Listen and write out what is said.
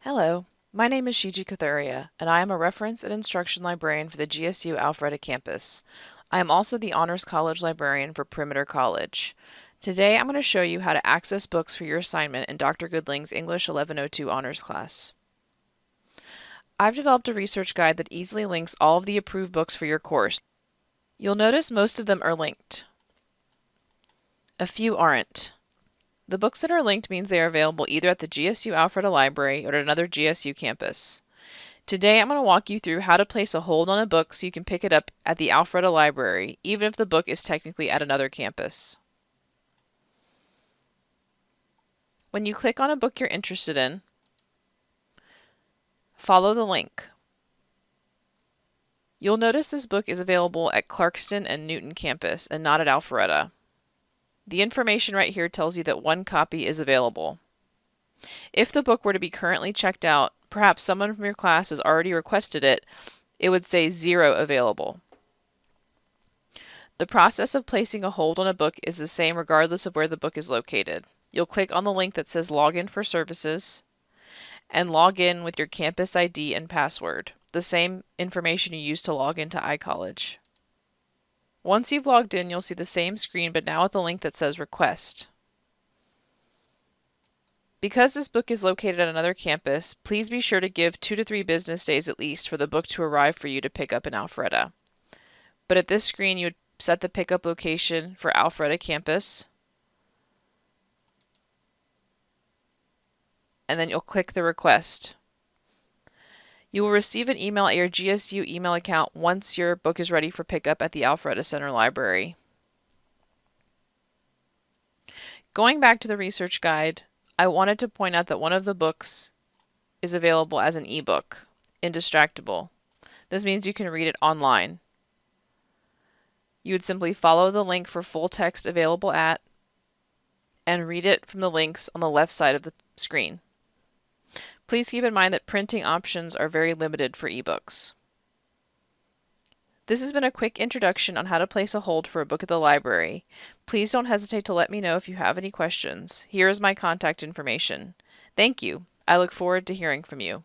Hello, my name is Shiji Kathuria, and I am a reference and instruction librarian for the GSU Alpharetta campus. I am also the Honors College librarian for Perimeter College. Today I'm going to show you how to access books for your assignment in Dr. Goodling's English 1102 Honors class. I've developed a research guide that easily links all of the approved books for your course. You'll notice most of them are linked. A few aren't. The books that are linked means they are available either at the GSU Alpharetta Library or at another GSU campus. Today I'm going to walk you through how to place a hold on a book so you can pick it up at the Alpharetta Library, even if the book is technically at another campus. When you click on a book you're interested in, follow the link. You'll notice this book is available at Clarkston and Newton campus and not at Alpharetta. The information right here tells you that one copy is available. If the book were to be currently checked out, perhaps someone from your class has already requested it, it would say 0 available. The process of placing a hold on a book is the same regardless of where the book is located. You'll click on the link that says Login for Services and log in with your campus ID and password, the same information you use to log into iCollege. Once you've logged in, you'll see the same screen, but now with the link that says Request. Because this book is located at another campus, please be sure to give 2 to 3 business days at least for the book to arrive for you to pick up in Alpharetta. But at this screen, you would set the pickup location for Alpharetta campus, and then you'll click the request. You will receive an email at your GSU email account once your book is ready for pickup at the Alpharetta Center Library. Going back to the research guide, I wanted to point out that one of the books is available as an ebook, Indistractable. This means you can read it online. You would simply follow the link for full text available at and read it from the links on the left side of the screen. Please keep in mind that printing options are very limited for ebooks. This has been a quick introduction on how to place a hold for a book at the library. Please don't hesitate to let me know if you have any questions. Here is my contact information. Thank you. I look forward to hearing from you.